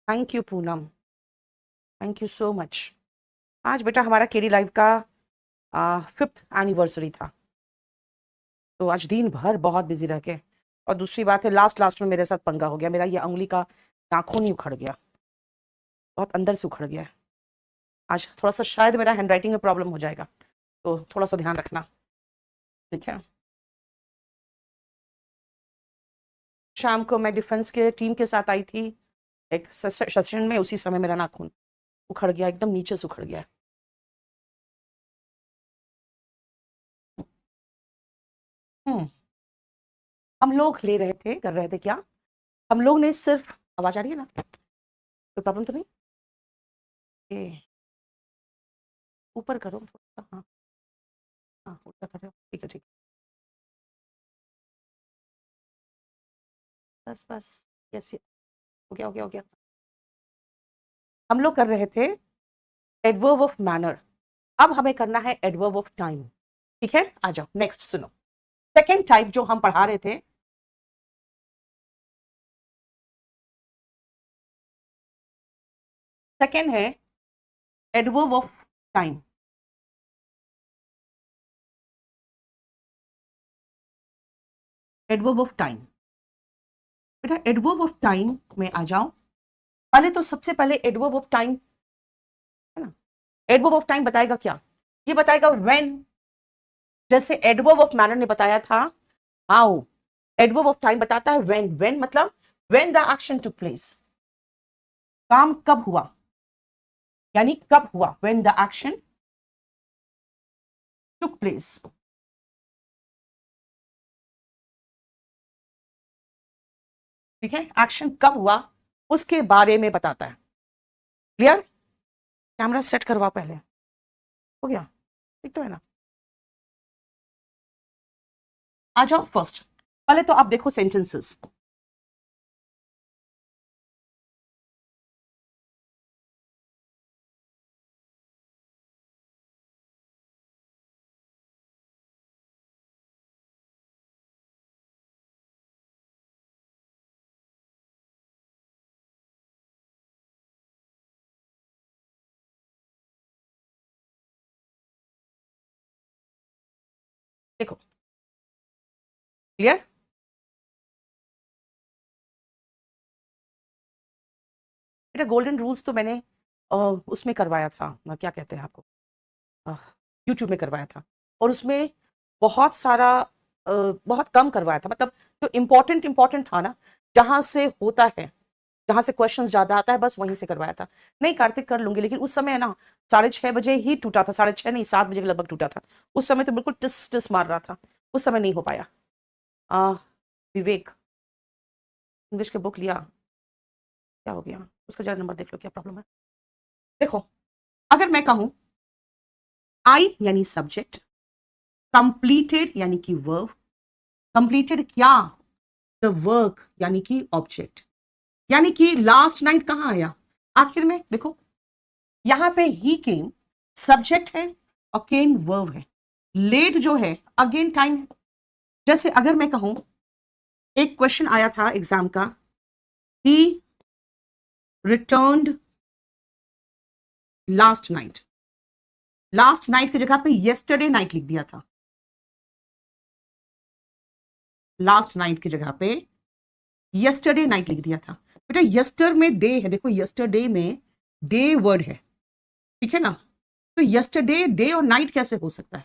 Thank you Poonam, thank you so much. आज बेटा हमारा केडी लाइव का 5th एनिवर्सरी था, तो आज दिन भर बहुत बिजी रह के, और दूसरी बात है लास्ट लास्ट में मेरे साथ पंगा हो गया। मेरा ये उंगली का नाखून ही उखड़ गया, बहुत अंदर से उखड़ गया है। आज थोड़ा सा शायद मेरा हैंडराइटिंग में प्रॉब्लम हो जाएगा, तो थोड़ा सा ध्यान रखना, ठीक है। शाम को मैं डिफेंस के टीम के साथ आई थी एक सेशन में, उसी समय मेरा नाखून उखड़ गया, एकदम नीचे से उखड़ गया। हम्म हम लोग ले रहे थे, कर रहे थे क्या, हम लोग ने सिर्फ, आवाज आ रही है ना, कोई प्रॉब्लम तो नहीं? ए, ऊपर करो थोड़ा सा, हाँ हाँ, ऊपर कर रहे हो, ठीक है ठीक है। बस बस, यस, हो गया हो गया हो गया। हम लोग कर रहे थे एडवर्ब ऑफ मैनर, अब हमें करना है एडवर्ब ऑफ टाइम, ठीक है। आ जाओ नेक्स्ट सुनो। सेकेंड टाइप जो हम पढ़ा रहे थे, सेकेंड है adverb of time. Adverb of time, बेटा एडवर्ब ऑफ टाइम में आ जाओ। पहले तो सबसे पहले एडवर्ब ऑफ टाइम है ना, एडवर्ब ऑफ टाइम बताएगा क्या, ये बताएगा व्हेन। जैसे एडवर्ब ऑफ मैनर ने बताया था हाउ, एडवर्ब ऑफ टाइम बताता है व्हेन। व्हेन मतलब when the action took place, काम कब हुआ, यानी कब हुआ, when the action took place. ठीक है, एक्शन कब हुआ उसके बारे में बताता है। क्लियर? कैमरा सेट करवाओ पहले, हो गया, ठीक तो है ना। आ जाओ फर्स्ट, पहले तो आप देखो सेंटेंसेस। देखो, क्लियर? बेटा गोल्डन रूल्स तो मैंने उसमें करवाया था, क्या कहते हैं आपको, यूट्यूब में करवाया था, और उसमें बहुत सारा बहुत कम करवाया था, मतलब जो इम्पोर्टेंट इम्पोर्टेंट था ना, जहां से होता है, जहां से क्वेश्चन ज्यादा आता है, बस वहीं से करवाया था। नहीं कार्तिक कर लूंगी, लेकिन उस समय है ना 6:30 बजे ही टूटा था, 6:30 नहीं 7 बजे के लगभग टूटा था। उस समय तो बिल्कुल टिस टिस मार रहा था, उस समय नहीं हो पाया। आ, विवेक, इंग्लिश के बुक लिया, क्या हो गया उसका, जरा नंबर देख लो क्या प्रॉब्लम है। देखो, अगर मैं कहूं आई यानी सब्जेक्ट, कंप्लीटेड यानी कि वर्ब, कंप्लीटेड क्या, द वर्क यानी कि ऑब्जेक्ट, यानी कि लास्ट नाइट कहां आया, आखिर में देखो, यहां पे ही केम सब्जेक्ट है और केम वर्ब है, लेट जो है अगेन टाइम है। जैसे अगर मैं कहूं, एक क्वेश्चन आया था एग्जाम का, ही returned last night, last night की जगह पे येस्टरडे नाइट लिख दिया था, लास्ट नाइट की जगह पे यस्टरडे नाइट लिख दिया था। बेटा यस्टर में डे है, देखो यस्टरडे में डे वर्ड है, ठीक है ना, तो यस्टरडे डे और नाइट कैसे हो सकता है,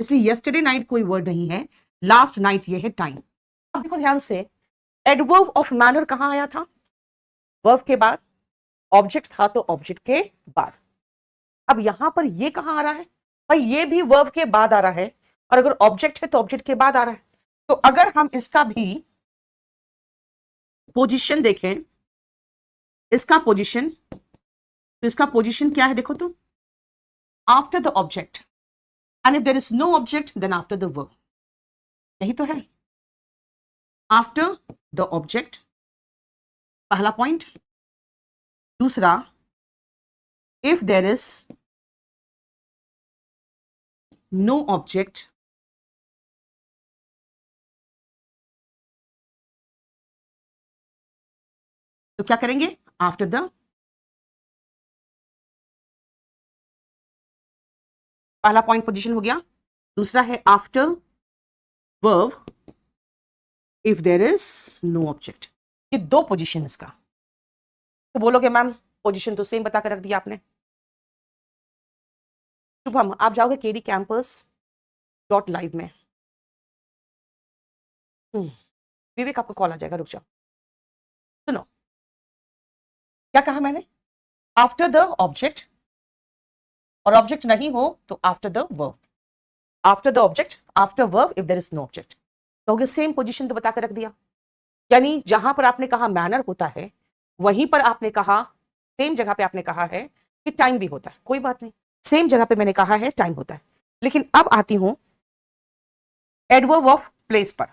इसलिए यस्टरडे नाइट कोई वर्ड नहीं है, लास्ट नाइट ये है टाइम। अब देखो ध्यान से, एडवर्ब ऑफ मैनर कहां आया था, वर्ब के बाद, ऑब्जेक्ट था तो ऑब्जेक्ट के बाद। अब यहां पर ये कहां आ रहा है, भाई ये भी वर्ब के बाद आ रहा है, और अगर ऑब्जेक्ट है तो ऑब्जेक्ट के बाद आ रहा है। तो अगर हम इसका भी पोजीशन देखें, इसका पोजीशन, तो इसका पोजीशन क्या है देखो तो, after the object, and if there is no object then after the verb, यही तो है, आफ्टर द ऑब्जेक्ट, पहला पॉइंट। दूसरा, if there is no object, तो क्या करेंगे, आफ्टर द पहला पॉइंट पोजीशन हो गया। दूसरा है after verb if there is no object. ये दो पोजीशन इसका। तो बोलोगे मैम पोजीशन तो सेम बता कर रख दिया आपने। शुभम आप जाओगे केडी कैंपस डॉट लाइव में। विवेक आपको कॉल आ जाएगा, रुक जाओ। सुनो क्या कहा मैंने, आफ्टर द ऑब्जेक्ट, और ऑब्जेक्ट नहीं हो तो after the verb. After the object after verb if there is no object. कहोगे सेम पोजीशन तो बता कर रख दिया। यानी जहां पर आपने कहा मैनर होता है वहीं पर आपने कहा, सेम जगह पे आपने कहा है कि टाइम भी होता है। कोई बात नहीं, सेम जगह पे मैंने कहा है टाइम होता है। लेकिन अब आती हूं एडवर्ब ऑफ प्लेस पर।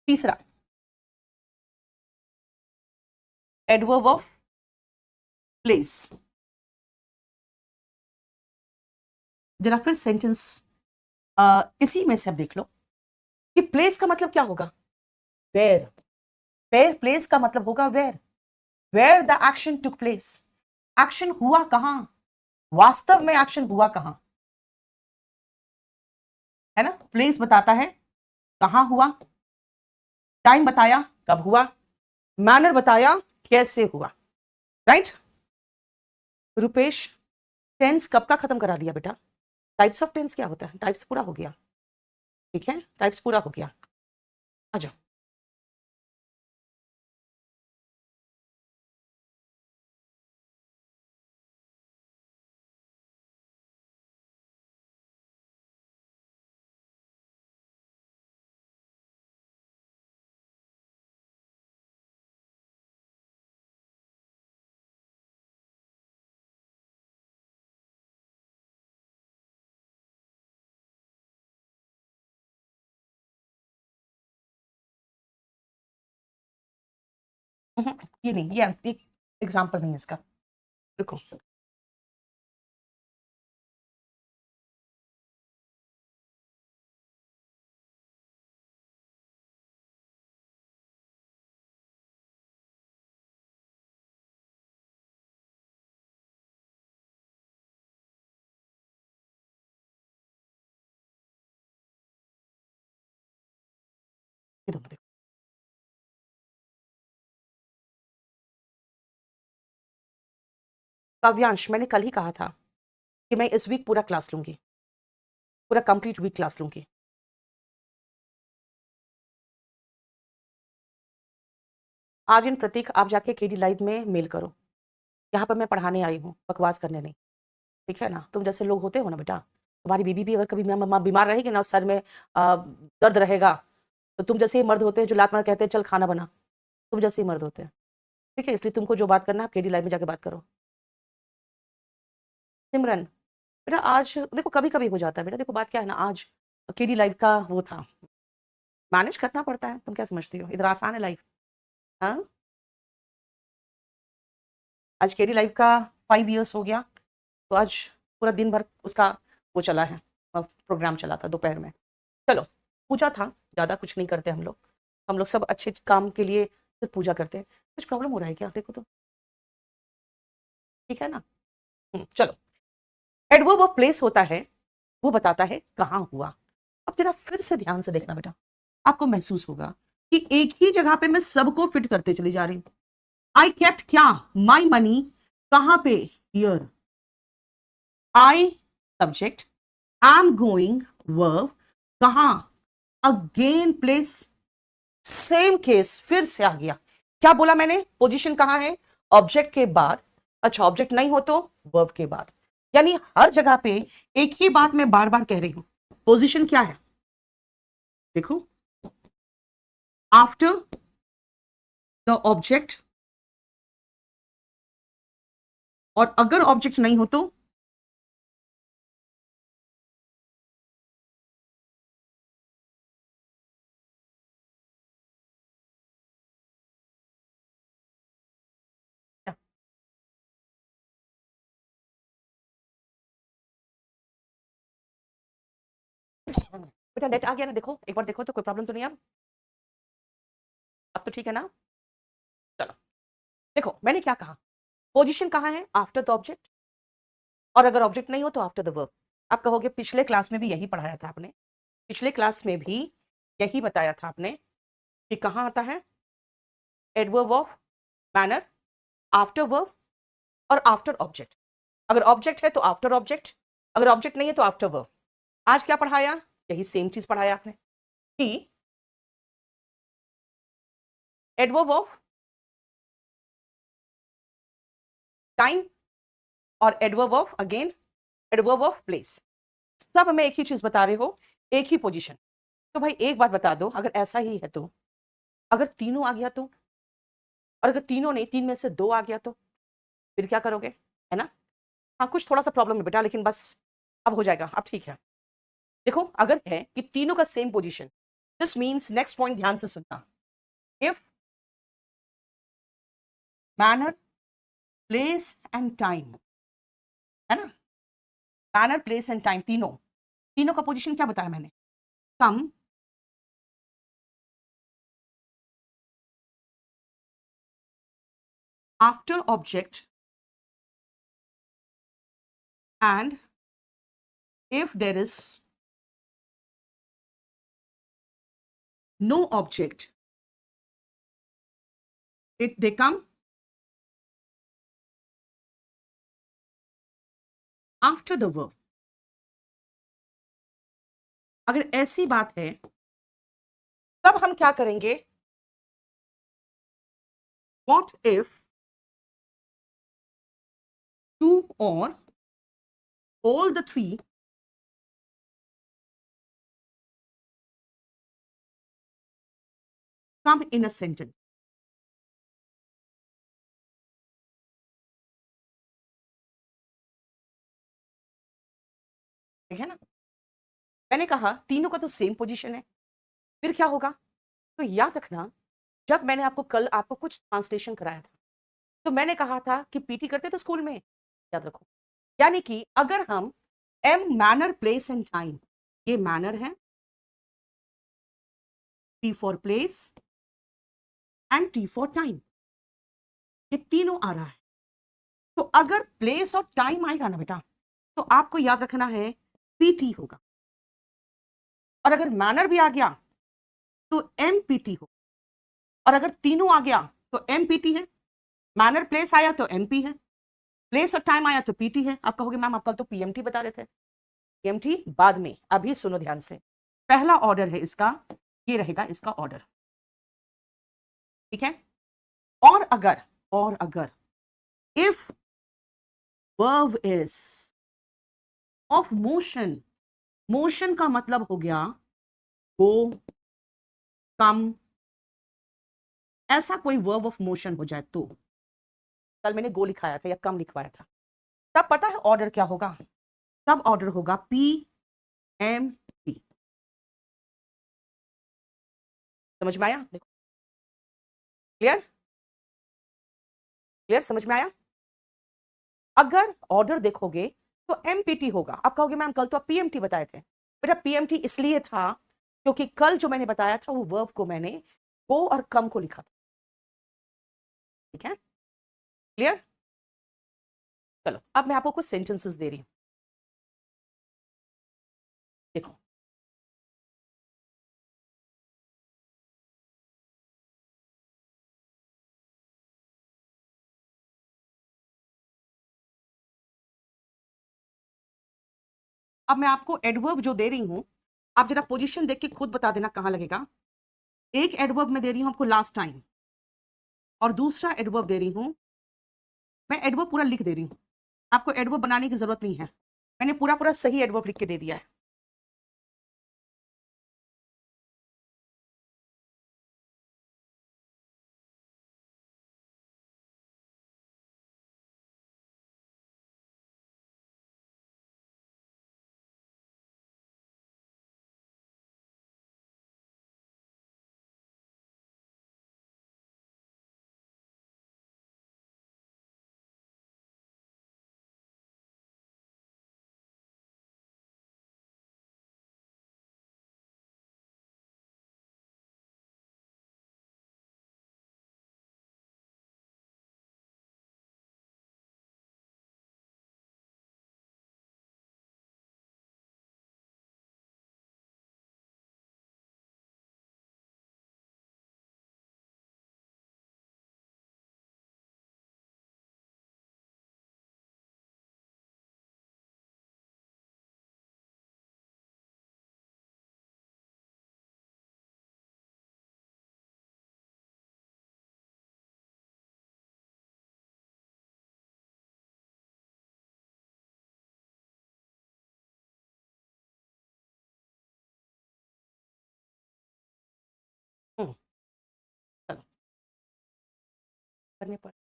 तीसरा एडवर्ब ऑफ प्लेस। जरा फिर सेंटेंस इसी में से अब देख लो कि प्लेस का मतलब क्या होगा, वेयर। वेयर प्लेस का मतलब होगा where, where the action took place. Action हुआ कहां, वास्तव में एक्शन हुआ कहां, है ना। प्लेस बताता है कहां हुआ, टाइम बताया कब हुआ, मैनर बताया कैसे हुआ। राइट रुपेश, टेंस कब का खत्म करा दिया बेटा। टाइप्स ऑफ टेंस क्या होता है, टाइप्स पूरा हो गया। ठीक है टाइप्स पूरा हो गया, आ जाओ। ये नहीं, ये एग्जाम्पल नहीं है इसका, रुको। ये देखो, काव्यांश मैंने कल ही कहा था कि मैं इस वीक पूरा क्लास लूंगी, पूरा कंप्लीट वीक क्लास लूंगी। आर्यन प्रतीक आप जाके केडी लाइव में मेल करो, यहाँ पर मैं पढ़ाने आई हूँ, बकवास करने नहीं। ठीक है ना, तुम जैसे लोग होते हो ना बेटा, तुम्हारी बीबी भी अगर कभी मम्मा बीमार रहेगी ना, सर में दर्द रहेगा, तो तुम जैसे ही मर्द होते हैं जो लात मार कहते हैं चल खाना बना, तुम जैसे ही मर्द होते हैं। ठीक है, इसलिए तुमको जो बात करना है केडी लाइव में जाके बात करो। सिमरन बेटा आज देखो कभी कभी हो जाता है बेटा, देखो बात क्या है ना, आज केडी लाइव का वो था, मैनेज करना पड़ता है। तुम क्या समझती हो इधर आसान है लाइफ। हाँ आज केडी लाइव का 5 इयर्स हो गया, तो आज पूरा दिन भर उसका वो चला है, प्रोग्राम चला था दोपहर में। चलो पूजा था, ज़्यादा कुछ नहीं करते हम लोग, हम लोग सब अच्छे काम के लिए सिर्फ पूजा करते हैं। कुछ प्रॉब्लम हो रहा है क्या, देखो तो। ठीक है ना। चलो एडवर्ब ऑफ प्लेस होता है, वो बताता है कहाँ हुआ। अब जरा फिर से ध्यान से देखना बेटा, आपको महसूस होगा कि एक ही जगह पे मैं सबको फिट करते चली जा रही हूँ। आई केप्ट क्या, माई मनी, कहाँ पे, here. I subject, I am going verb, कहाँ, अगेन प्लेस, सेम केस फिर से आ गया। क्या बोला मैंने, पोजीशन कहां है, ऑब्जेक्ट के बाद। अच्छा ऑब्जेक्ट नहीं हो तो वर्ब के बाद। यानी हर जगह पे एक ही बात मैं बार बार कह रही हूं, पोजीशन क्या है देखो, आफ्टर द ऑब्जेक्ट, और अगर ऑब्जेक्ट नहीं हो तो बेटा नेट आ गया ना, देखो एक बार देखो तो कोई प्रॉब्लम तो नहीं। अब तो ठीक है ना। चलो देखो मैंने क्या कहा, पोजीशन कहाँ है? आफ्टर द ऑब्जेक्ट, और अगर ऑब्जेक्ट नहीं हो तो आफ्टर द वर्ब। आप कहोगे पिछले क्लास में भी यही पढ़ाया था आपने, पिछले क्लास में भी यही बताया था आपने कि कहाँ आता है adverb of manner, after verb और आफ्टर ऑब्जेक्ट। अगर ऑब्जेक्ट है तो आफ्टर ऑब्जेक्ट, अगर ऑब्जेक्ट नहीं है तो आफ्टर वर्ब। आज क्या पढ़ाया? यही सेम चीज पढ़ाया आपने कि एडवर्ब ऑफ टाइम और adverb of again adverb of place, सब हमें एक ही चीज बता रहे हो, एक ही पोजीशन। तो भाई एक बात बता दो, अगर ऐसा ही है तो अगर तीनों आ गया तो, और अगर तीनों नहीं, तीन में से दो आ गया तो फिर क्या करोगे? है ना? हाँ कुछ थोड़ा सा प्रॉब्लम है बेटा, लेकिन बस अब हो जाएगा, अब ठीक है। देखो अगर है कि तीनों का same position, this means, next point ध्यान से सुनना, if manner place and time, है ना, मैनर प्लेस एंड टाइम, तीनों, तीनों का पोजीशन क्या बताया मैंने? Come after object and if there is no object, they come after the verb। अगर ऐसी बात है तब हम क्या करेंगे? what if two or all the three come in a sentence? ठीक है ना? मैंने कहा तीनों का तो सेम पोजीशन है, फिर क्या होगा? तो याद रखना, जब मैंने आपको कल आपको कुछ ट्रांसलेशन कराया था तो मैंने कहा था कि पीटी करते थे स्कूल में, याद रखो। यानी कि अगर हम M manner place and time, ये मैनर है, T for place and T for time, ये तीनों आ रहा है। तो अगर प्लेस और टाइम आएगा ना बेटा, तो आपको याद रखना है पीटी होगा, और अगर मैनर भी आ गया तो एमपीटी हो, और अगर तीनों आ गया तो एमपीटी है, मैनर प्लेस आया तो एमपी है, प्लेस और टाइम आया तो पीटी है। आप कहोगे मैम आप कल तो पीएमटी बता रहे थे। पीएमटी बाद में, अभी सुनो ध्यान से, पहला ऑर्डर है इसका, ये रहेगा इसका ऑर्डर, ठीक है? और अगर if verb is of motion, motion का मतलब हो गया गो, कम, ऐसा कोई वर्ब ऑफ मोशन हो जाए तो, कल मैंने गो लिखाया था या कम लिखवाया था, तब पता है ऑर्डर क्या होगा? तब ऑर्डर होगा पी एम टी। समझ में आया? देखो, क्लियर? क्लियर, समझ में आया? अगर ऑर्डर देखोगे तो एमपीटी होगा। आप कहोगे मैम कल तो आप पीएमटी बताए थे। बेटा पीएमटी इसलिए था क्योंकि कल जो मैंने बताया था वो वर्ब को मैंने गो और कम को लिखा था, ठीक है? क्लियर? चलो अब मैं आपको कुछ सेंटेंसेस दे रही हूं, देखो। अब मैं आपको एडवर्ब जो दे रही हूं, आप जरा पोजीशन देख के खुद बता देना कहां लगेगा। एक एडवर्ब मैं दे रही हूं आपको लास्ट टाइम, और दूसरा एडवर्ब दे रही हूं, मैं एडवर्ब पूरा लिख दे रही हूं, आपको एडवर्ब बनाने की जरूरत नहीं है, मैंने पूरा पूरा सही एडवर्ब लिख के दे दिया है। करने पर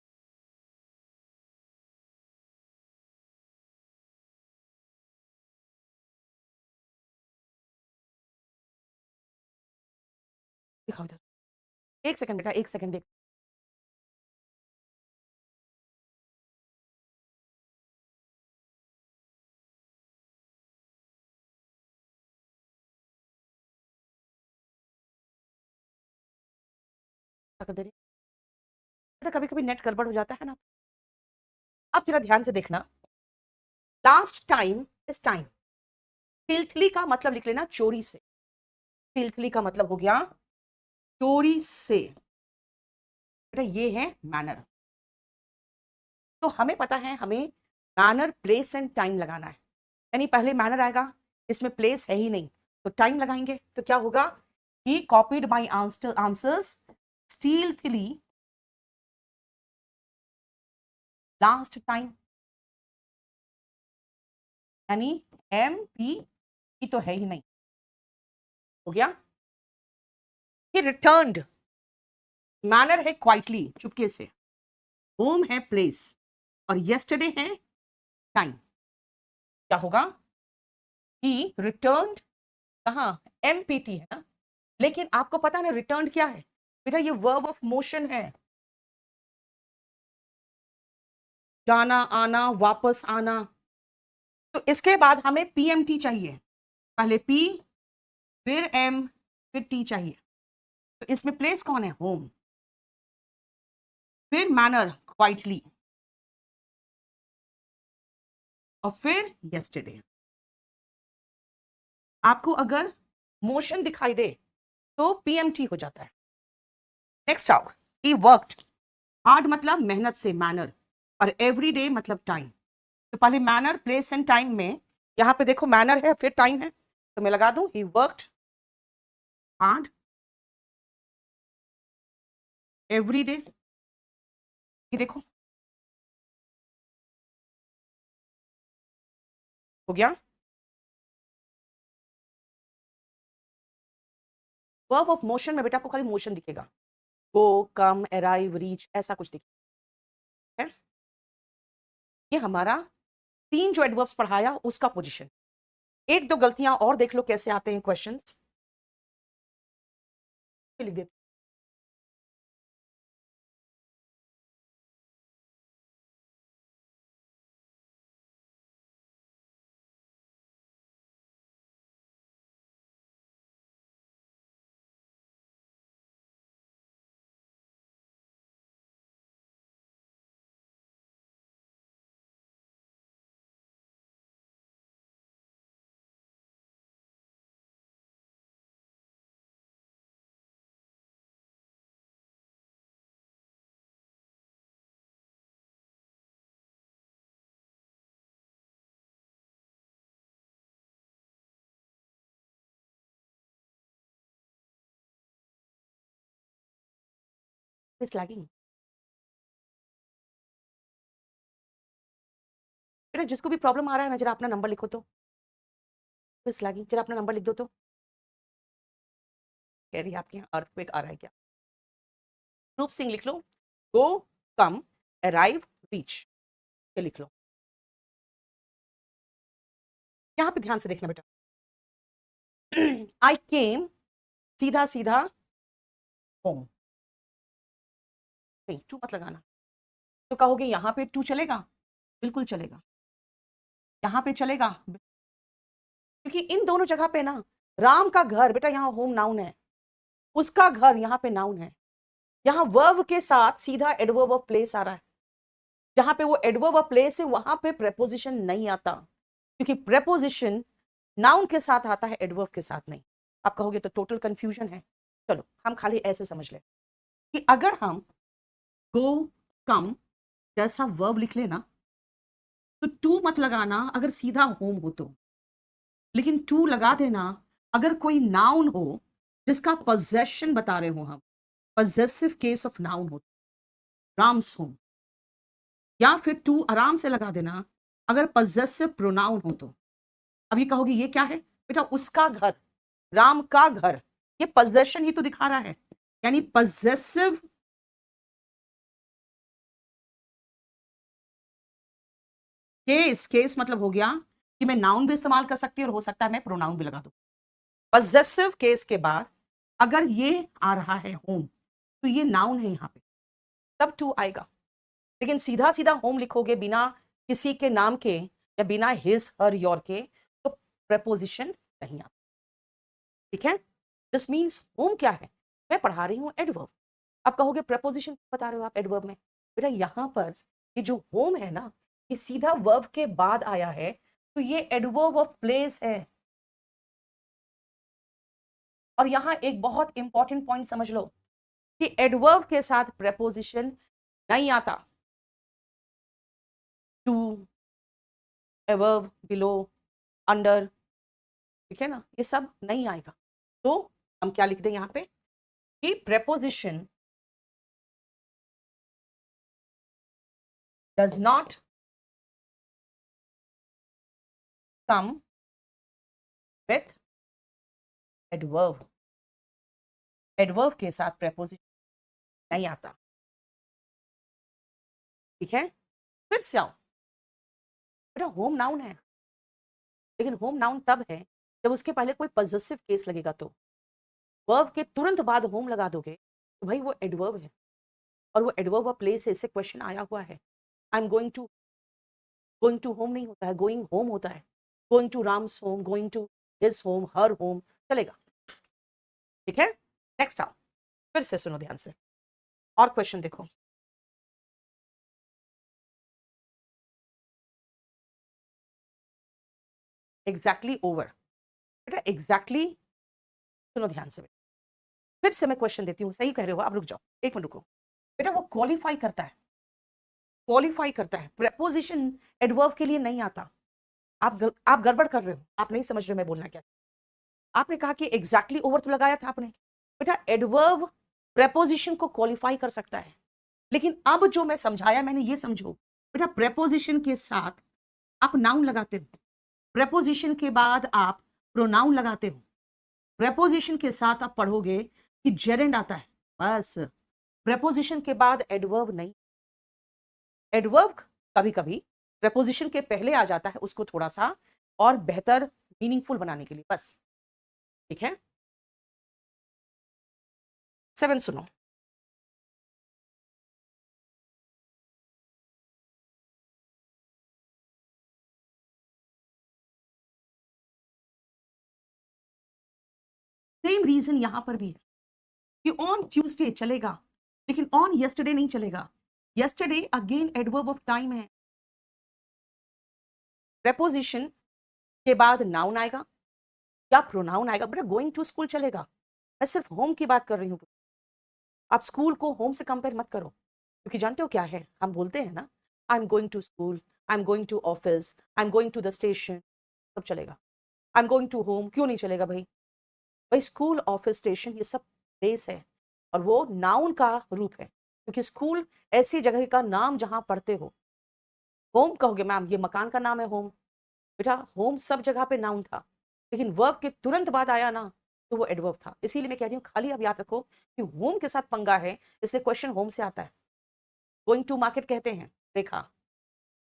दिखाओ इधर, 1 सेकंड बेटा, 1 सेकंड देख। क्या कर दे रही बेटा, कभी कभी नेट गड़बड़ हो जाता है ना। अब जरा ध्यान से देखना, लास्ट टाइम इस टाइम, फिल्थली का मतलब लिख लेना चोरी से। फिल्थली का मतलब हो गया चोरी से। बेटा ये है मैनर। तो हमें पता है हमें मैनर, प्लेस एंड टाइम लगाना है। यानी पहले मैनर आएगा, इसमें प्लेस है ही नहीं, तो टाइम लगाएंगे। तो क्या होगा, he copied my answers stealthily last time. यानी एम पी तो है ही नहीं, हो गया। ही रिटर्न्ड, मैनर है क्वाइटली, चुपके से। होम है प्लेस, और यस्टरडे है टाइम। क्या होगा, ही रिटर्न्ड, कहाँ, एमपीटी है ना। लेकिन आपको पता है ना रिटर्न क्या है बेटा, ये वर्ब ऑफ मोशन है। जाना, आना, वापस आना। तो इसके बाद हमें पीएमटी चाहिए। पहले पी, फिर एम, फिर टी चाहिए। तो इसमें प्लेस कौन है, होम। फिर मैनर क्वाइटली, और फिर यस्टरडे। आपको अगर मोशन दिखाई दे तो पीएमटी हो जाता है। नेक्स्ट आओ, ही वर्कड हार्ड मतलब मेहनत से, मैनर, और एवरीडे मतलब टाइम। तो पहले मैनर, प्लेस एंड टाइम में यहां पे देखो मैनर है फिर टाइम है, तो मैं लगा दूं he worked hard every day. ये देखो हो गया। वर्ब ऑफ मोशन में बेटा आपको खाली मोशन दिखेगा, गो, कम, अराइव, रीच, ऐसा कुछ दिखेगा। ये हमारा 3 जो एडवर्ब्स पढ़ाया उसका पोजीशन। एक दो गलतियां और देख लो कैसे आते हैं क्वेश्चंस, लिख देते। इस लैगिंग बेटा, जिसको भी प्रॉब्लम आ रहा है ना, जरा अपना नंबर लिखो तो। इस लैगिंग, जरा अपना नंबर लिख दो तो। कह रही है आपके यहाँ अर्थक्वेक आ रहा है क्या। रूप सिंह लिख लो, गो, कम, अराइव, रीच, ये लिख लो। यहां पे ध्यान से देखना बेटा, आई केम, सीधा सीधा होम। नहीं, टू मत लगाना। तो कहोगे यहां पे टू चलेगा, बिल्कुल चलेगा। यहां पे चलेगा, क्योंकि इन दोनों जगह पे ना, राम का घर बेटा यहाँ होम नाउन है, उसका घर यहाँ पे नाउन है। यहाँ वर्ब के साथ सीधा एडवर्ब ऑफ प्लेस आ रहा है। जहां पे वो एडवर्ब ऑफ प्लेस है वहां पे प्रेपोजिशन नहीं आता, क्योंकि प्रेपोजिशन नाउन के साथ आता है, एडवर्ब के साथ नहीं। आप कहोगे तो टोटल कंफ्यूजन है। चलो हम खाली ऐसे समझ ले कि अगर हम गो, कम जैसा वर्ब लिख लेना, तो टू मत लगाना अगर सीधा होम हो तो, लेकिन टू लगा देना अगर कोई नाउन हो जिसका पोजेशन बता रहे हो हम, पॉजेसिव केस ऑफ नाउन हो, राम्स होम। या फिर टू आराम से लगा देना अगर पॉजेसिव प्रोनाउन हो तो। अब ये कहोगे ये क्या है बेटा, उसका घर, राम का घर, ये पॉजेशन ही तो दिखा रहा है। यानी पॉजेसिव केस, केस मतलब हो गया कि मैं नाउन भी इस्तेमाल कर सकती हूँ और हो सकता है मैं प्रोनाउन भी लगा दूं। पजेसिव केस के बाद अगर ये आ रहा है होम, तो ये नाउन है यहाँ पे, तब टू आएगा। लेकिन सीधा सीधा होम लिखोगे बिना किसी के नाम के या बिना हिज हर योर के, तो प्रेपोजिशन नहीं आता। ठीक है, दिस मीन्स होम क्या है, मैं पढ़ा रही हूँ एडवर्ब। अब कहोगे प्रेपोजिशन बता रहे हो आप एडवर्ब में, बेटा यहाँ पर ये जो होम है ना, ये सीधा वर्ब के बाद आया है, तो ये एडवर्ब ऑफ प्लेस है। और यहां एक बहुत इंपॉर्टेंट पॉइंट समझ लो कि एडवर्ब के साथ प्रेपोजिशन नहीं आता। टू, एवर्ब, बिलो, अंडर, ठीक है ना, ये सब नहीं आएगा। तो हम क्या लिख दें यहां पे कि preposition does not come with adverb. Adverb के साथ प्रेपोजिशन नहीं आता। ठीक है, फिर से आओ बेटा, होम नाउन है, लेकिन होम नाउन तब है जब उसके पहले कोई पजेसिव केस लगेगा। तो वर्ब के तुरंत बाद होम लगा दोगे तो भाई वो एडवर्ब है, और वो एडवर्ब ऑफ प्लेस है। इससे क्वेश्चन आया हुआ है, I am going to, going to home नहीं होता है, गोइंग होम होता है। Going to Ram's home, going to his home, her home, चलेगा। ठीक है, नेक्स्ट आओ, फिर से सुनो ध्यान से और क्वेश्चन देखो। एग्जैक्टली ओवर, बेटा एग्जैक्टली सुनो ध्यान से, फिर से मैं क्वेश्चन देती हूँ, सही कह रहे हो आप, रुक जाओ एक मिनट रुको। बेटा वो क्वालिफाई करता है, क्वालिफाई करता है, प्रेपोजिशन एडवर्ब के लिए नहीं आता। आप गड़बड़ कर रहे हो, आप नहीं समझ रहे मैं बोलना क्या। आपने कहा कि एग्जैक्टली ओवर तो लगाया था आपने, बेटा एडवर्ब प्रेपोजिशन को क्वालिफाई कर सकता है। लेकिन अब जो मैं समझाया मैंने, ये समझो बेटा, प्रेपोजिशन के साथ आप नाउन लगाते हो, प्रेपोजिशन के बाद आप प्रोनाउन लगाते हो, प्रेपोजिशन के साथ आप पढ़ोगे कि जेरेंड आता है, बस। प्रेपोजिशन के बाद एडवर्ब नहीं। एडवर्ब कभी कभी प्रेपोजिशन के पहले आ जाता है, उसको थोड़ा सा और बेहतर मीनिंगफुल बनाने के लिए, बस। ठीक है, 7 सुनो। सेम रीजन यहां पर भी है कि ऑन ट्यूसडे चलेगा, लेकिन ऑन यस्टरडे नहीं चलेगा। Yesterday again adverb of time है। प्रेपोजिशन के बाद नाउन आएगा या प्रोनाउन आएगा, बेटा गोइंग टू स्कूल चलेगा। मैं सिर्फ होम की बात कर रही हूँ, आप स्कूल को होम से कंपेयर मत करो, क्योंकि जानते हो क्या है, हम बोलते हैं ना, I am going to school, I am going to office, I am going to the station, सब चलेगा। I am going to home क्यों नहीं चलेगा भाई? भाई स्कूल, ऑफिस, स्टेशन ये सब प्लेस है, और वो नाउन का रूप है, क्योंकि स्कूल ऐसी जगह का नाम जहां पढ़ते हो। होम कहोगे मैम ये मकान का नाम है होम, बेटा होम सब जगह पे नाउन था, लेकिन वर्ब के तुरंत बाद आया ना, तो वो एडवर्ब था। इसीलिए मैं कह रही हूँ, खाली अब याद रखो कि होम के साथ पंगा है, इसलिए क्वेश्चन होम से आता है। गोइंग टू मार्केट कहते हैं, देखा,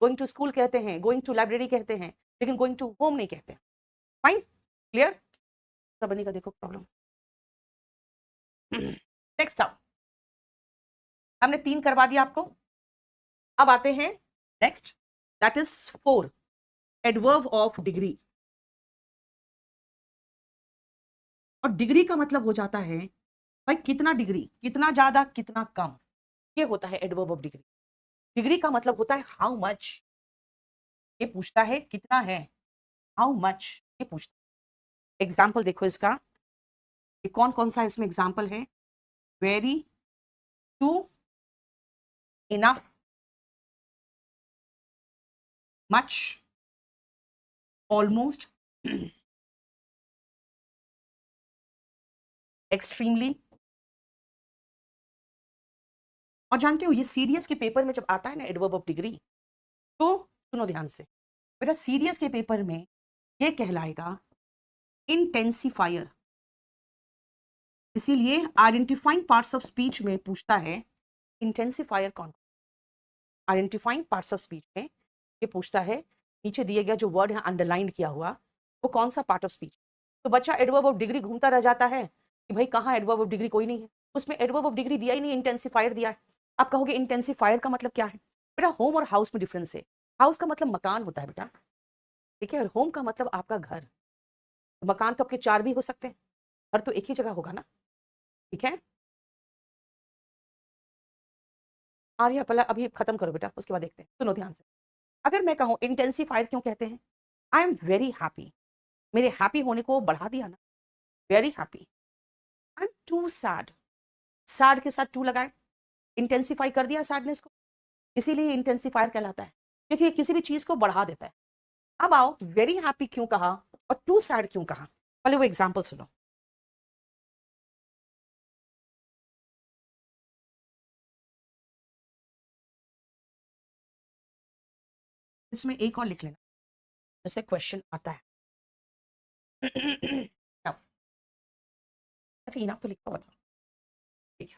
गोइंग टू स्कूल कहते हैं, गोइंग टू लाइब्रेरी कहते हैं, लेकिन गोइंग टू होम नहीं कहते। फाइन, क्लियर, सबनी का देखो प्रॉब्लम। नेक्स्ट आप, हमने 3 करवा दिया आपको। अब आते हैं next, that is 4, adverb of degree. और डिग्री का मतलब हो जाता है भाई कितना डिग्री, कितना ज्यादा कितना कम, ये होता है एडवर्ब ऑफ डिग्री। डिग्री का मतलब होता है हाउ मच, ये पूछता है कितना है, हाउ मच ये पूछता है। एग्जाम्पल देखो इसका, ये कौन कौन सा इसमें एग्जाम्पल है, very, too, enough, much, almost, extremely. और जानते हो ये सीडीएस के पेपर में जब आता है ना एडवर्ब ऑफ डिग्री, तो सुनो ध्यान से बेटा, सीडीएस के पेपर में ये कहलाएगा इंटेंसिफायर। इसीलिए आइडेंटिफाइंग पार्ट्स ऑफ स्पीच में पूछता है इंटेंसिफायर कौन। आइडेंटिफाइंग पार्ट्स ऑफ स्पीच में ये पूछता है नीचे दिए गया जो वर्ड है अंडरलाइन किया हुआ वो कौन सा पार्ट ऑफ स्पीच। तो बच्चा एडवर्ब ऑफ डिग्री घूमता रह जाता है कि भाई कहाँ एडवर्ब ऑफ डिग्री, कोई नहीं है उसमें, एडवर्ब ऑफ डिग्री दिया ही नहीं, इंटेंसिफायर दिया है। आप कहोगे इंटेंसिफायर का मतलब क्या है? बेटा होम और हाउस में डिफरेंस है। हाउस का मतलब मकान होता है बेटा, ठीक है, और होम का मतलब आपका घर। मकान तो आपके 4 भी हो सकते हैं, घर तो एक ही जगह होगा ना, ठीक है। आर्या पहले अभी खत्म करो बेटा, उसके बाद देखते हैं, सुनो ध्यान से। अगर मैं कहूँ इंटेंसिफायर क्यों कहते हैं, आई एम वेरी हैप्पी, मेरे हैप्पी होने को बढ़ा दिया ना, very happy. I am too sad, sad के साथ टू लगाए, इंटेंसिफाई कर दिया सैडनेस को, इसीलिए इंटेंसिफायर कहलाता है, क्योंकि ये किसी भी चीज को बढ़ा देता है। अब आओ वेरी हैप्पी क्यों कहा और टू सैड क्यों कहा, पहले वो एग्जाम्पल सुनो। इसमें एक और लिख लेना जैसे क्वेश्चन आता है। Now, अच्छा इनाफ तो लिखा हुआ था, ठीक है।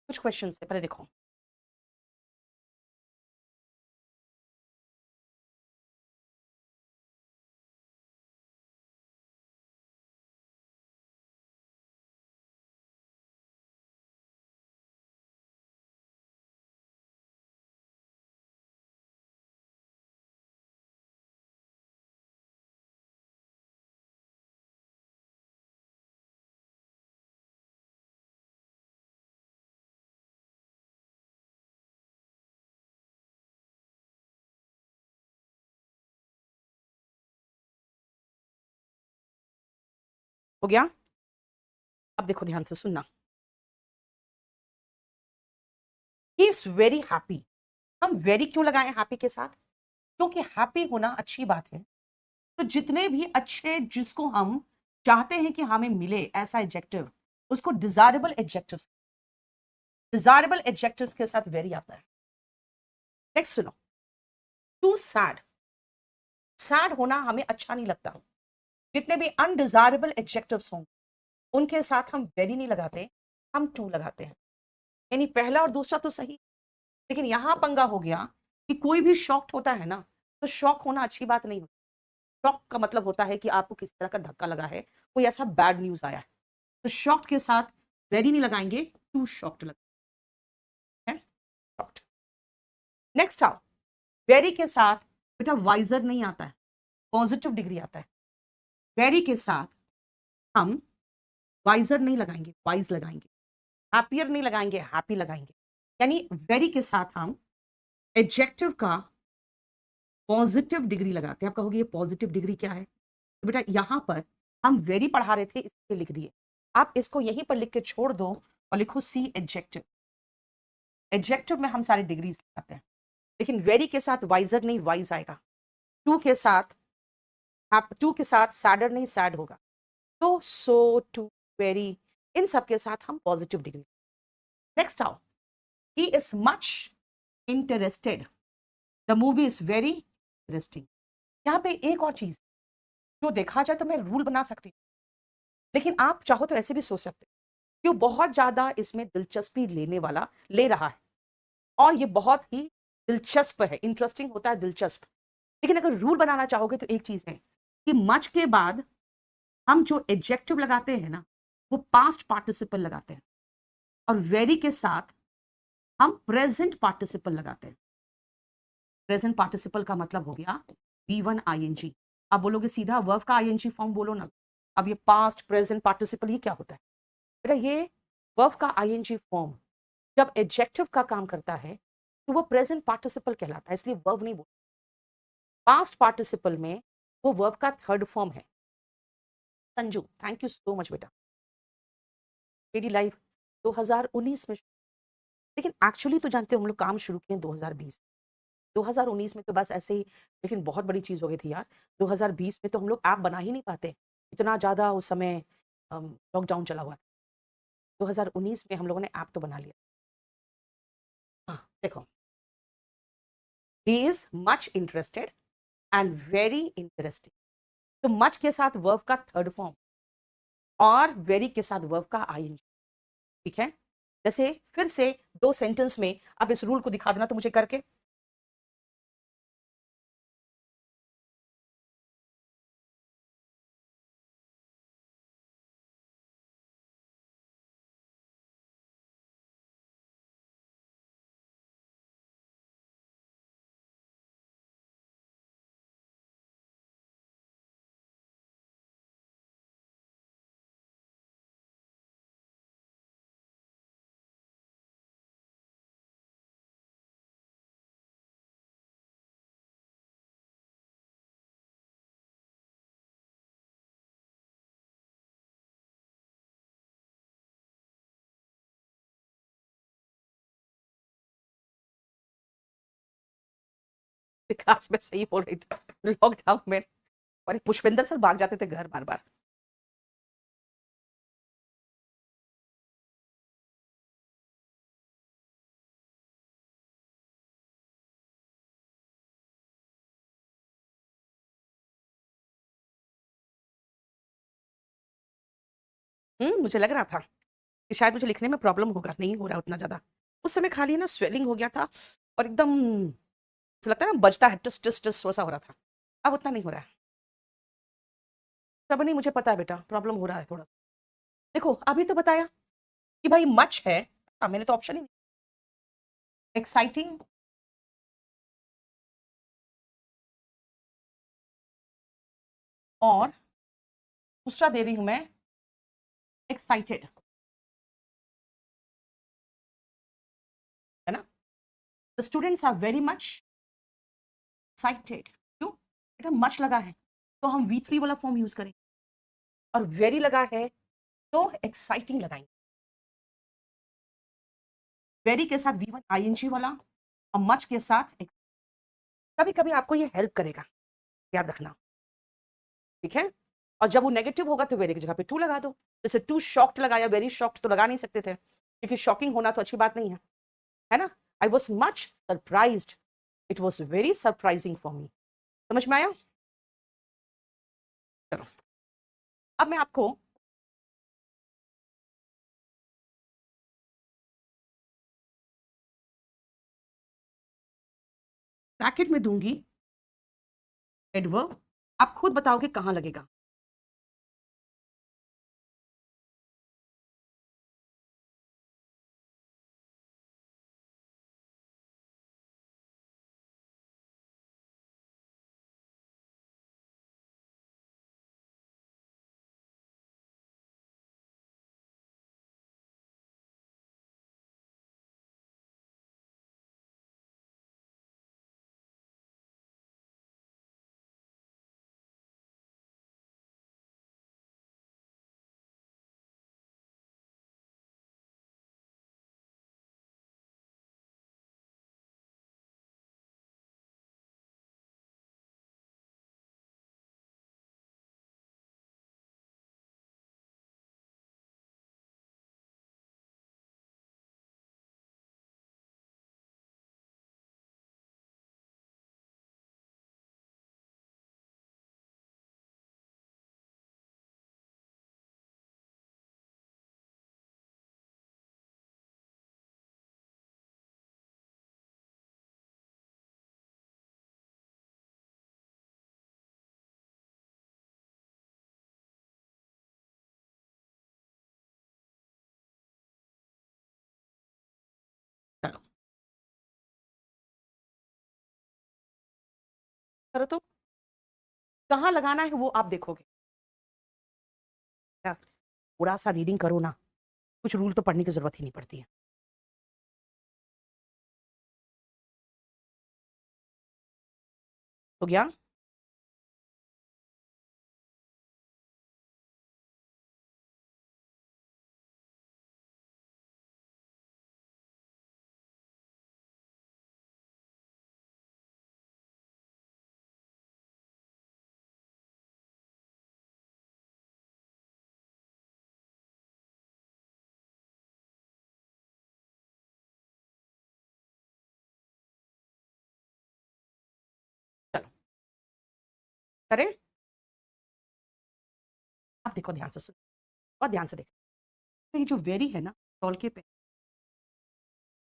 कुछ क्वेश्चन है पहले देखो। हो गया, अब देखो ध्यान से सुनना। ही इज वेरी हैप्पी, हम वेरी क्यों लगाए हैप्पी के साथ, क्योंकि हैप्पी होना अच्छी बात है। तो जितने भी अच्छे जिसको हम चाहते हैं कि हमें मिले ऐसा एडजेक्टिव, उसको डिजायरेबल एडजेक्टिव्स, डिजायरेबल एडजेक्टिव्स के साथ वेरी आता है। नेक्स्ट सुनो, टू सैड, सैड होना हमें अच्छा नहीं लगता। जितने भी अनडिजायरेबल एडजेक्टिव्स हों उनके साथ हम वेरी नहीं लगाते, हम टू लगाते हैं। यानी पहला और दूसरा तो सही, लेकिन यहां पंगा हो गया कि कोई भी शॉक्ड होता है ना, तो शॉक होना अच्छी बात नहीं होती। शॉक का मतलब होता है कि आपको किसी तरह का धक्का लगा है, कोई ऐसा बैड न्यूज आया है। तो शॉक्ड के साथ वेरी नहीं लगाएंगे, टू शॉक्ड लगाएंगे, शॉक्ड। नेक्स्ट आओ, वेरी के साथ बेटा वाइजर नहीं आता है, पॉजिटिव डिग्री आता है। वेरी के साथ हम वाइजर नहीं लगाएंगे, वाइज लगाएंगे। हैप्पियर नहीं लगाएंगे, हैप्पी लगाएंगे। यानी वेरी के साथ हम एडजेक्टिव का पॉजिटिव डिग्री लगाते हैं। आप कहोगे ये पॉजिटिव डिग्री क्या है, तो बेटा यहां पर हम वेरी पढ़ा रहे थे इसलिए लिख दिए, आप इसको यहीं पर लिख के छोड़ दो और लिखो सी एडजेक्टिव। एडजेक्टिव में हम सारे डिग्रीज लगाते हैं, लेकिन वेरी के साथ वाइजर नहीं, वाइज आएगा। टू के साथ, टू के साथ सैडर नहीं, सैड होगा। तो सो टू वेरी, इन सब के साथ हम पॉजिटिव डिग्री। नेक्स्ट आओ, he is much interested, the movie is very interesting. यहाँ पे एक और चीज जो देखा जाए तो मैं रूल बना सकती हूँ, लेकिन आप चाहो तो ऐसे भी सोच सकते हो। कि वो बहुत ज़्यादा इसमें दिलचस्पी लेने वाला ले रहा है और ये बहुत ही दिलचस्प है, इंटरेस्टिंग होता है, दिलचस्प। लेकिन अगर रूल बनाना चाहोगे तो एक चीज़ है कि मच के बाद हम जो एडजेक्टिव लगाते हैं ना, वो पास्ट पार्टिसिपल लगाते हैं और वेरी के साथ हम प्रेजेंट पार्टिसिपल लगाते हैं। प्रेजेंट पार्टिसिपल का मतलब हो गया V1 ING। आप बोलोगे सीधा वर्ब का ING फॉर्म बोलो ना। अब ये पास्ट प्रेजेंट पार्टिसिपल ये क्या होता है? बेटा ये वर्ब का ING फॉर्म जब एडजेक्टिव का काम करता है तो वो प्रेजेंट पार्टिसिपल कहलाता है, इसलिए वर्ब नहीं बोलते। पास्ट पार्टिसिपल में वो वर्ब का थर्ड फॉर्म है। Sanju, thank you so much बेटा। मेरी लाइफ 2019 में, लेकिन एक्चुअली तो जानते हो हम लोग काम शुरू किए 2020। 2019 में तो बस ऐसे ही, लेकिन बहुत बड़ी चीज हो गई थी यार। 2020 में तो हम लोग ऐप बना ही नहीं पाते, इतना ज्यादा उस समय लॉकडाउन चला हुआ था। 2019 में हम लोगों ने ऐप तो बना लिया। हाँ देखो, he is much interested and very interesting. तो मच के साथ वर्ब का थर्ड फॉर्म और वेरी के साथ वर्ब का आईएनजी। ठीक है, जैसे फिर से दो सेंटेंस में अब इस रूल को दिखा देना तो मुझे करके। विकास में सही बोल रही थी, लॉकडाउन में और पुष्पेंद्र सर भाग जाते थे घर बार बार। मुझे लग रहा था कि शायद मुझे लिखने में प्रॉब्लम होगा, नहीं हो रहा उतना ज्यादा। उस समय खाली ना स्वेलिंग हो गया था और एकदम ऐसा लगता है ना बजता है, टस टस टस वैसा हो रहा था। अब उतना नहीं हो रहा है। सब नहीं, मुझे पता है बेटा प्रॉब्लम हो रहा है थोड़ा। देखो अभी तो बताया कि भाई मच है। मैंने तो ऑप्शन ही नहीं। एक्साइटिंग और दूसरा दे रही हूं मैं एक्साइटेड, है ना। The students are very much excited. क्यों बेटा, मच लगा है तो हम V3 वाला फॉर्म यूज करें और वेरी लगा है तो एक्साइटिंग लगाएंगे। वेरी के साथ V1 ING वाला और मच के साथ कभी कभी आपको ये हेल्प करेगा, याद रखना। ठीक है, और जब वो नेगेटिव होगा तो वेरी की जगह पे टू लगा दो। जैसे टू शॉक्ड लगाया, वेरी शॉक्ड तो लगा नहीं सकते थे क्योंकि शॉकिंग होना तो अच्छी बात नहीं है ना। I was much surprised, it was very surprising for me. समझ में आया? चलो अब मैं आपको ब्रैकेट में दूंगी एडवर्ब, आप खुद बताओगे कहां लगेगा। करो तो कहाँ लगाना है वो आप देखोगे। क्या? थोड़ा सा रीडिंग करो ना, कुछ रूल तो पढ़ने की जरूरत ही नहीं पड़ती है। हो गया? चलो करें। आप देखो ध्यान से, सुनो और ध्यान से देखो। तो ये जो वेरी है ना टॉल के पे,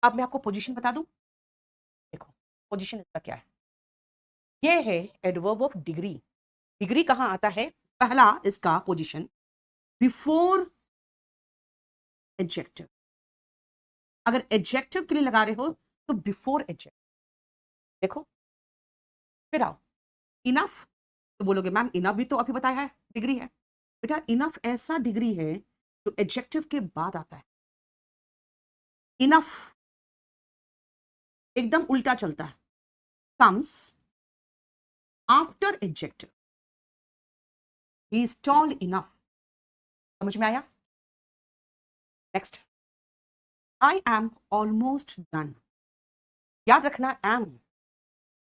अब मैं आपको पोजीशन बता दूं। देखो पोजीशन इसका क्या है, ये है एडवर्ब ऑफ डिग्री। डिग्री कहाँ आता है? पहला इसका पोजीशन बिफोर एडजेक्टिव। अगर एडजेक्टिव के लिए लगा रहे हो तो बिफोर एडजेक्टिव। देखो फिर आओ इनफ, तो बोलोगे मैम इनफ भी तो अभी बताया है डिग्री है। बेटा इनफ ऐसा डिग्री है जो एडजेक्टिव के बाद आता है। इनफ एकदम उल्टा चलता है, comes after adjective. He is tall enough. समझ में आया? Next, I am almost done. याद रखना am,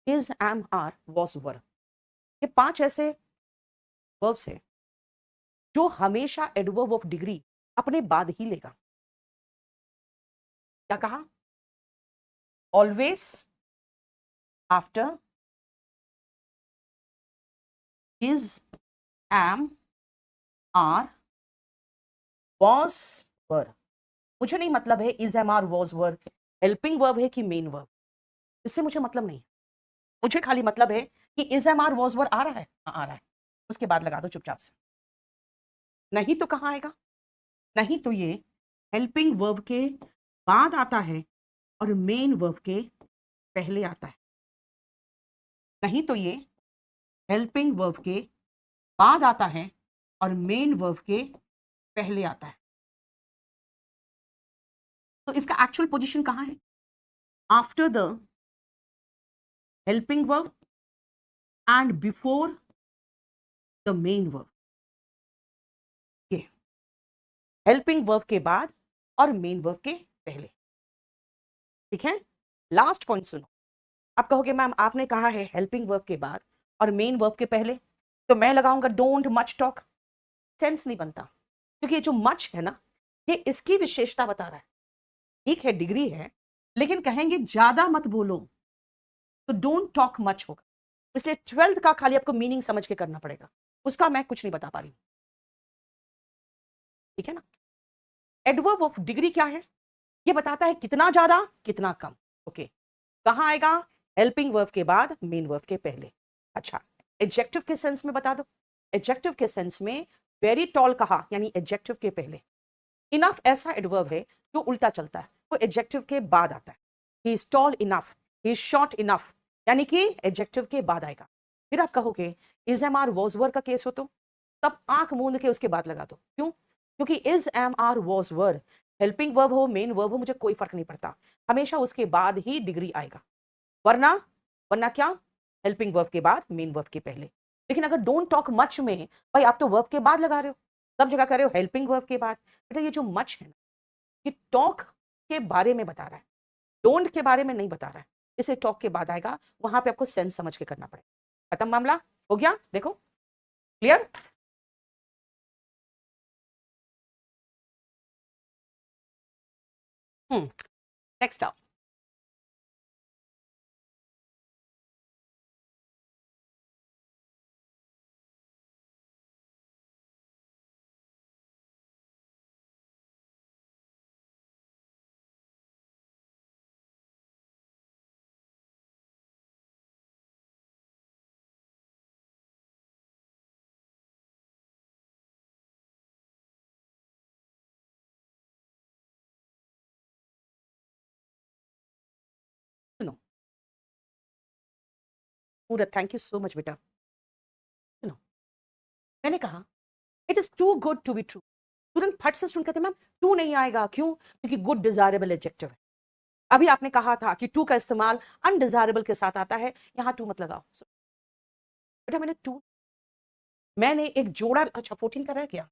is, am, are, was, were, ये 5 ऐसे वर्ब्स हैं जो हमेशा एडवर्ब ऑफ डिग्री अपने बाद ही लेगा। क्या कहा? Always after is, am, are, was, were. मुझे नहीं मतलब है is, am, are, was, were helping verb है कि मेन वर्ब, इससे मुझे मतलब नहीं। मुझे खाली मतलब है कि इज, एम, आर, वॉज, वर आ रहा है। हाँ आ रहा है, उसके बाद लगा दो चुपचाप से। नहीं तो कहाँ आएगा? नहीं तो ये हेल्पिंग वर्ब के बाद आता है और मेन वर्ब के पहले आता है। नहीं तो ये हेल्पिंग वर्ब के बाद आता है और मेन वर्ब के पहले आता है। तो इसका एक्चुअल पोजीशन कहाँ है? After the helping verb and before the main verb. ये हेल्पिंग वर्ब के बाद और मेन वर्ब के पहले। ठीक है? लास्ट पॉइंट सुनो। आप कहोगे मैम आपने कहा है हेल्पिंग वर्ब के बाद और मेन वर्ब के पहले, तो मैं लगाऊंगा डोंट मच टॉक। सेंस नहीं बनता, क्योंकि ये जो मच है ना, ये इसकी विशेषता बता रहा है। ठीक है डिग्री है, लेकिन कहेंगे ज्यादा मत बोलो तो डोंट टॉक मच होगा। इसलिए 12th का खाली आपको मीनिंग समझ के करना पड़ेगा, उसका मैं कुछ नहीं बता पा रही। ठीक है ना? एडवर्ब ऑफ डिग्री क्या है? ये बताता है कितना ज्यादा कितना कम। ओके, कहां आएगा? हेल्पिंग वर्ब के बाद मेन वर्ब के पहले। अच्छा, एडजेक्टिव के सेंस में बता दो। एडजेक्टिव के सेंस में वेरी टॉल कहा यानी एडजेक्टिव के पहले। इनफ ऐसा एडवर्ब है जो उल्टा चलता है, वो एडजेक्टिव के बाद आता है। ही is tall enough, he is short enough, यानी कि एडजेक्टिव के बाद आएगा। फिर आप कहोगे इज, एम, आर, वॉज, वर का केस हो तो तब आंख मूंद के उसके बाद लगा दो। क्यों? क्योंकि is, am, are, was, were helping verb हो मेन वर्ब हो मुझे कोई फर्क नहीं पड़ता, हमेशा उसके बाद ही डिग्री आएगा। वरना, वरना क्या? हेल्पिंग वर्ब के बाद मेन वर्ब के पहले। लेकिन अगर डोंट टॉक मच में, भाई आप तो वर्ब के बाद लगा रहे हो, सब जगह कर रहे हो हेल्पिंग वर्ब के बाद। बेटा ये जो मच है ना, ये टॉक के बारे में बता रहा है, डोंट के बारे में नहीं बता रहा है। इसे टॉक के बाद आएगा, वहां पे आपको सेंस समझ के करना पड़ेगा। खत्म मामला, हो गया? देखो क्लियर? नेक्स्ट आओ। पूरत, थैंक यू सो मच बेटा। सुनो, मैंने कहा it is too good to be true. तुरंत फट से सुन कहते मैम टू नहीं आएगा, क्यों? क्योंकि गुड डिजायरेबल एडजेक्टिव है। अभी आपने कहा था कि टू का इस्तेमाल अनडिजायरेबल के साथ आता है, यहां टू मत लगाओ। बेटा मैंने एक जोड़ा, अच्छा 14 का रह गया,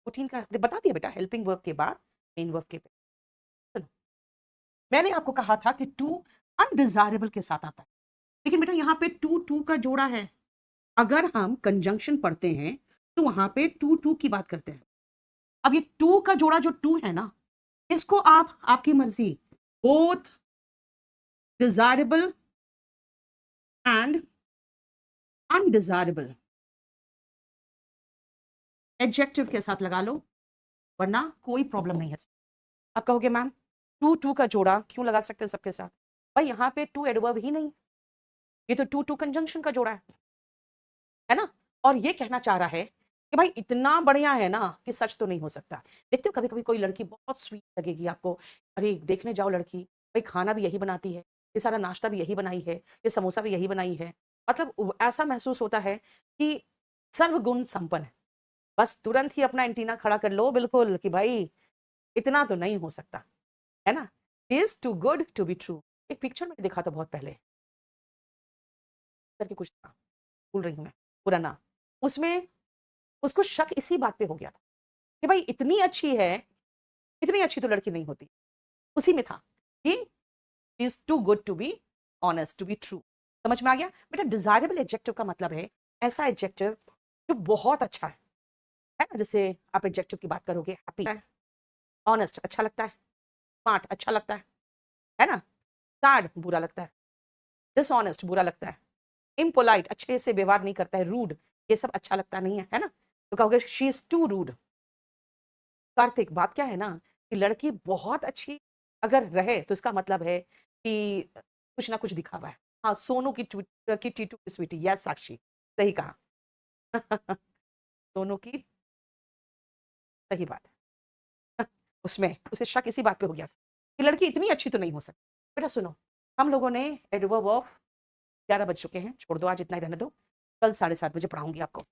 14 का बता दिया बेटा, हेल्पिंग वर्ब के बाद मेन वर्ब के सुनो, मैंने आपको कहा था कि टू अनडिजायरेबल के साथ आता है, लेकिन बेटा यहाँ पे टू टू का जोड़ा है। अगर हम कंजंक्शन पढ़ते हैं तो वहां पे टू टू की बात करते हैं। अब ये टू का जोड़ा जो टू है ना, इसको आप आपकी मर्जी both desirable and undesirable adjective के साथ लगा लो, वरना कोई प्रॉब्लम नहीं है। आप कहोगे मैम टू टू का जोड़ा क्यों लगा सकते हैं सबके साथ? भाई यहाँ पे टू एडवर्ब ही नहीं, ये तो टू टू कंजंक्शन का जोड़ा है ना। और ये कहना चाह रहा है कि भाई इतना बढ़िया है ना कि सच तो नहीं हो सकता। देखते हो कभी कभी कोई लड़की बहुत स्वीट लगेगी आपको, अरे देखने जाओ लड़की, भाई खाना भी यही बनाती है, ये सारा नाश्ता भी यही बनाई है, ये समोसा भी यही बनाई है, मतलब ऐसा महसूस होता है कि सर्वगुण संपन्न है। बस तुरंत ही अपना एंटीना खड़ा कर लो बिल्कुल कि भाई इतना तो नहीं हो सकता, है ना। Is too good to be true. एक पिक्चर मैंने देखा था बहुत पहले करके कुछ था, भूल रही हूँ मैं पूरा नाम। उसमें उसको शक इसी बात पे हो गया था कि भाई इतनी अच्छी है, इतनी अच्छी तो लड़की नहीं होती। उसी में था कि is too good to be honest, to be true. समझ में आ गया बेटा? डिजायरेबल एडजेक्टिव का मतलब है ऐसा एडजेक्टिव जो बहुत अच्छा है ना। जैसे आप एडजेक्टिव की बात करोगे, हैप्पी है, ऑनेस्ट अच्छा लगता है, स्मार्ट अच्छा लगता है ना, सैड बुरा लगता है, डिसऑनेस्ट बुरा लगता है, इम्पोलाइट अच्छे से व्यवहार नहीं करता है, रूड ये सब अच्छा लगता नहीं है ना। तो कहोगे she is too rude. Kartik बात क्या है ना कि लड़की बहुत अच्छी अगर रहे तो इसका मतलब है कि कुछ ना कुछ दिखावा है। हाँ सोनू की टीटू की स्वीटी, यस साक्षी सही कहा। सोनू की सही बात है। उसमें उसे शक इसी बात पे हो गया कि लड़की इतनी अच्छी तो नहीं हो सकती। बेटा सुनो, हम लोगों ने एडवर्ब ऑफ 11 बज चुके हैं, छोड़ दो आज इतना ही रहने दो, कल 7:30 बजे पढ़ाऊंगी आपको।